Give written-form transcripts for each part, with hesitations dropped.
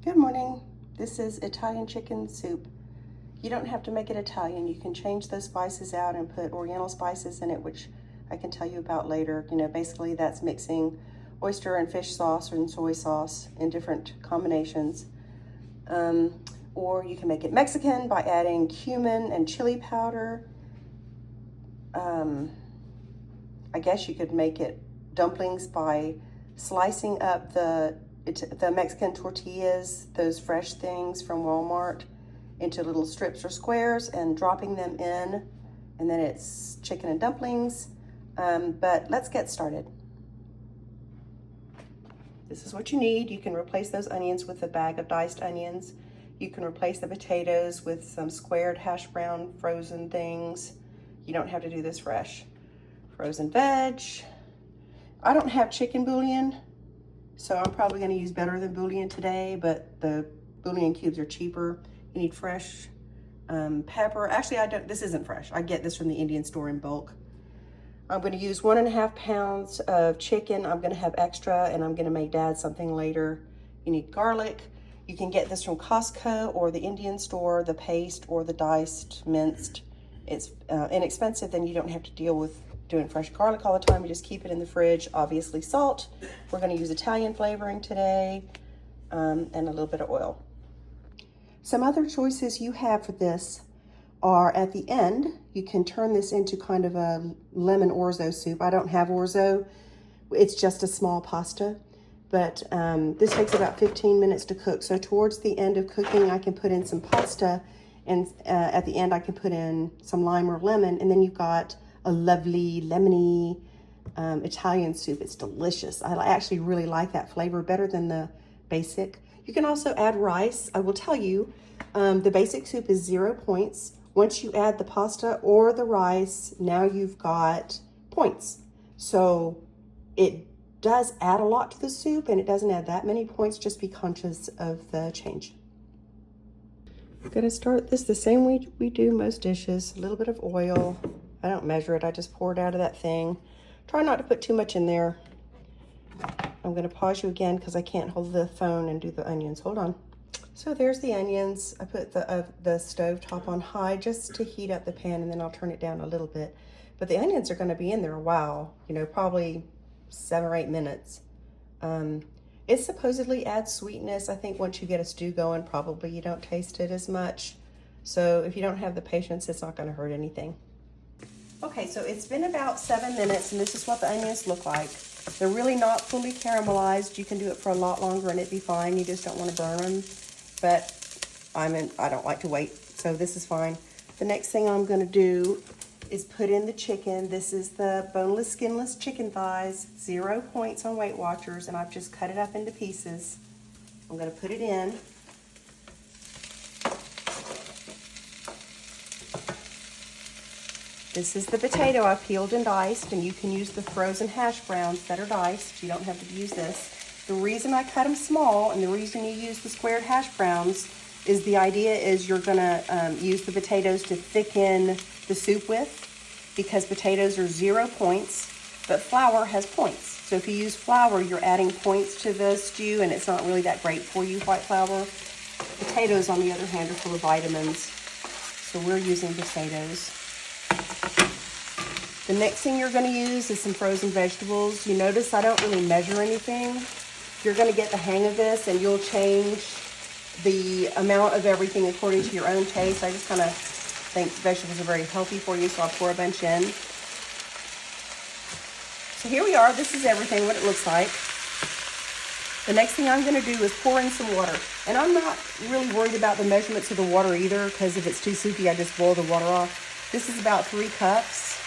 Good morning. This is Italian chicken soup. You don't have to make it Italian. You can change those spices out and put Oriental spices in it, which I can tell you about later. You know, basically that's mixing oyster and fish sauce and soy sauce in different combinations. Or you can make it Mexican by adding cumin and chili powder. I guess you could make it dumplings by slicing up the Mexican tortillas, those fresh things from Walmart, into little strips or squares and dropping them in, and then it's chicken and dumplings. But let's get started. This is what you need. You can replace those onions with a bag of diced onions. You can replace the potatoes with some squared hash brown frozen things. You don't have to do this fresh. Frozen veg. I don't have chicken bouillon, so I'm probably going to use Better Than Bouillon today, but the bouillon cubes are cheaper. You need fresh pepper. Actually, this isn't fresh. I get this from the Indian store in bulk. I'm going to use 1.5 pounds of chicken. I'm going to have extra, and I'm going to make Dad something later. You need garlic. You can get this from Costco or the Indian store, the paste or the diced, minced. It's inexpensive, then you don't have to deal with doing fresh garlic all the time. You just keep it in the fridge. Obviously salt. We're going to use Italian flavoring today, and a little bit of oil. Some other choices you have for this are at the end. You can turn this into kind of a lemon orzo soup. I don't have orzo. It's just a small pasta, but this takes about 15 minutes to cook. So towards the end of cooking, I can put in some pasta, and at the end I can put in some lime or lemon, and then you've got a lovely lemony Italian soup. It's delicious. I actually really like that flavor better than the basic. You can also add rice. I will tell you, the basic soup is 0 points. Once you add the pasta or the rice, now you've got points. So it does add a lot to the soup, and it doesn't add that many points. Just be conscious of the change. I'm gonna start this the same way we do most dishes. A little bit of oil. I don't measure it, I just pour it out of that thing. Try not to put too much in there. I'm gonna pause you again because I can't hold the phone and do the onions. Hold on. So there's the onions. I put the stove top on high just to heat up the pan, and then I'll turn it down a little bit. But the onions are gonna be in there a while, you know, probably 7 or 8 minutes. It supposedly adds sweetness. I think once you get a stew going, probably you don't taste it as much. So if you don't have the patience, it's not gonna hurt anything. Okay, so it's been about 7 minutes, and this is what the onions look like. They're really not fully caramelized. You can do it for a lot longer and it'd be fine. You just don't want to burn them. But I don't like to wait, so this is fine. The next thing I'm going to do is put in the chicken. This is the boneless, skinless chicken thighs, 0 points on Weight Watchers, and I've just cut it up into pieces. I'm going to put it in. This is the potato I peeled and diced, and you can use the frozen hash browns that are diced. You don't have to use this. The reason I cut them small and the reason you use the squared hash browns is the idea is you're gonna use the potatoes to thicken the soup with, because potatoes are 0 points, but flour has points. So if you use flour, you're adding points to the stew, and it's not really that great for you, white flour. Potatoes, on the other hand, are full of vitamins. So we're using potatoes. The next thing you're going to use is some frozen vegetables. You notice I don't really measure anything. You're going to get the hang of this, and you'll change the amount of everything according to your own taste. I just kind of think vegetables are very healthy for you, so I'll pour a bunch in. So here we are. This is everything, what it looks like. The next thing I'm going to do is pour in some water. And I'm not really worried about the measurements of the water either, because if it's too soupy, I just boil the water off. This is about 3 cups.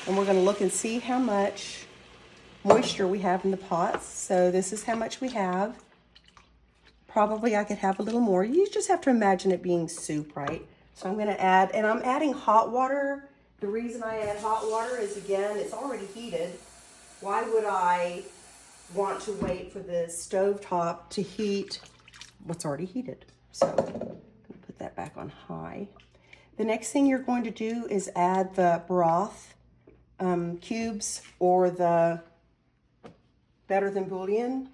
And we're going to look and see how much moisture we have in the pots. So this is how much we have. Probably I could have a little more. You just have to imagine it being soup, right? So I'm going to add, and I'm adding hot water. The reason I add hot water is, again, it's already heated. Why would I want to wait for the stovetop to heat what's already heated? So I'm going to put that back on high. The next thing you're going to do is add the broth cubes or the Better Than Bouillon.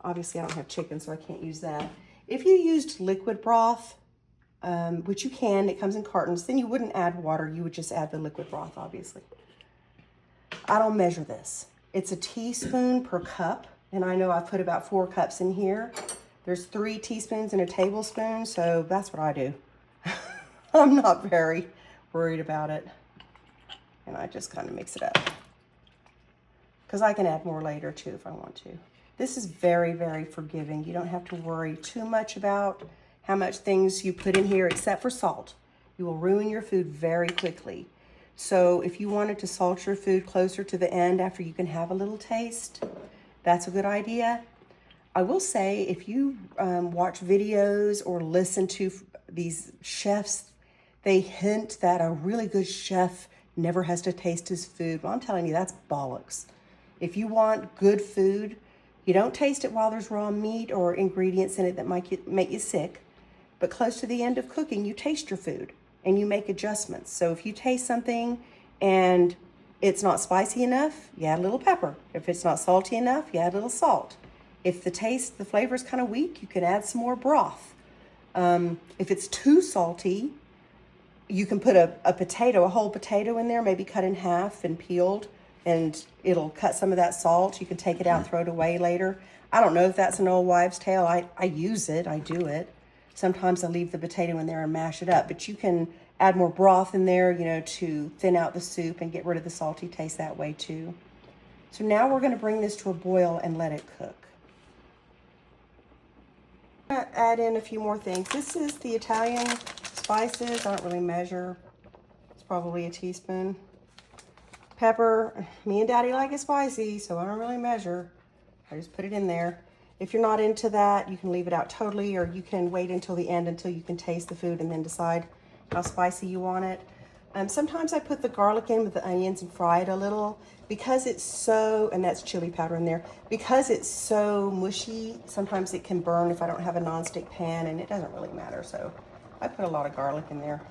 Obviously, I don't have chicken, so I can't use that. If you used liquid broth, which you can, it comes in cartons, then you wouldn't add water. You would just add the liquid broth, obviously. I don't measure this. It's a teaspoon per cup, and I know I put about 4 cups in here. There's 3 teaspoons and a tablespoon, so that's what I do. I'm not very worried about it. And I just kind of mix it up. Because I can add more later too if I want to. This is very, very forgiving. You don't have to worry too much about how much things you put in here, except for salt. You will ruin your food very quickly. So if you wanted to salt your food closer to the end after you can have a little taste, that's a good idea. I will say, if you watch videos or listen to these chefs, they hint that a really good chef never has to taste his food. Well, I'm telling you, that's bollocks. If you want good food, you don't taste it while there's raw meat or ingredients in it that might make you sick. But close to the end of cooking, you taste your food and you make adjustments. So if you taste something and it's not spicy enough, you add a little pepper. If it's not salty enough, you add a little salt. If the flavor is kind of weak, you can add some more broth. If it's too salty, you can put a whole potato in there, maybe cut in half and peeled, and it'll cut some of that salt. You can take it out, throw it away later. I don't know if that's an old wives' tale. I use it, I do it. Sometimes I leave the potato in there and mash it up, but you can add more broth in there, to thin out the soup and get rid of the salty taste that way too. So now we're gonna bring this to a boil and let it cook. I'm gonna add in a few more things. This is the Italian spices. I don't really measure. It's probably a teaspoon. Pepper. Me and Daddy like it spicy, so I don't really measure. I just put it in there. If you're not into that, you can leave it out totally, or you can wait until the end until you can taste the food and then decide how spicy you want it. Sometimes I put the garlic in with the onions and fry it a little because it's so, and that's chili powder in there, because it's so mushy. Sometimes it can burn if I don't have a nonstick pan, and it doesn't really matter. So I put a lot of garlic in there.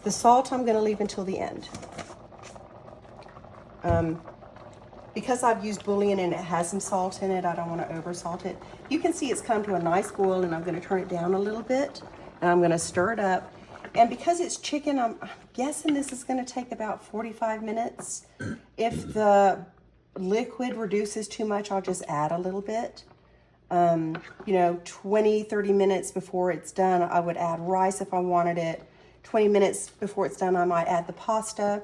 The salt I'm going to leave until the end. Because I've used bouillon and it has some salt in it, I don't want to over salt it. You can see it's come to a nice boil, and I'm going to turn it down a little bit, and I'm going to stir it up. And because it's chicken, I'm guessing this is going to take about 45 minutes. If the liquid reduces too much, I'll just add a little bit. 20, 30 minutes before it's done, I would add rice if I wanted it. 20 minutes before it's done, I might add the pasta.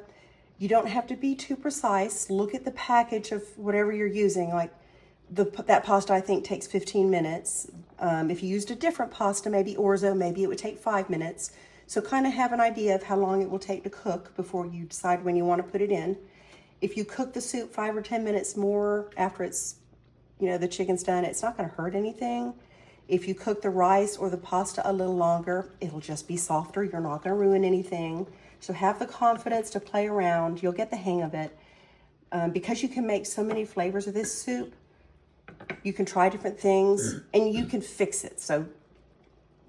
You don't have to be too precise. Look at the package of whatever you're using. Like that pasta, I think, takes 15 minutes. If you used a different pasta, maybe orzo, maybe it would take 5 minutes. So kind of have an idea of how long it will take to cook before you decide when you want to put it in. If you cook the soup 5 or 10 minutes more after it's, the chicken's done, it's not going to hurt anything. If you cook the rice or the pasta a little longer, it'll just be softer. You're not going to ruin anything. So have the confidence to play around. You'll get the hang of it. Because you can make so many flavors of this soup, you can try different things and you can fix it. So,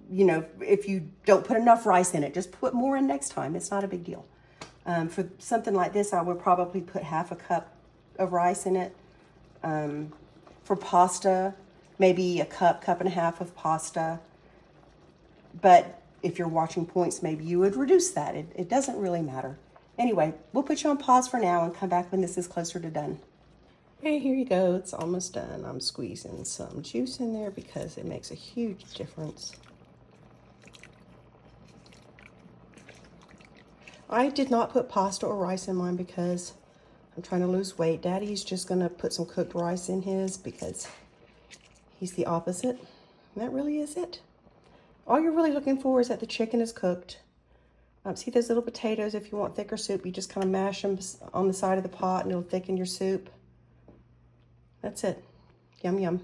if you don't put enough rice in it, just put more in next time. It's not a big deal. For something like this, I would probably put half a cup of rice in it. For pasta, maybe a cup and a half of pasta. But if you're watching points, maybe you would reduce that. It doesn't really matter. Anyway, we'll put you on pause for now and come back when this is closer to done. Okay, here you go. It's almost done. I'm squeezing some juice in there because it makes a huge difference. I did not put pasta or rice in mine because I'm trying to lose weight. Daddy's just going to put some cooked rice in his because he's the opposite. And that really is it. All you're really looking for is that the chicken is cooked. See those little potatoes? If you want thicker soup, you just kind of mash them on the side of the pot and it'll thicken your soup. That's it. Yum, yum.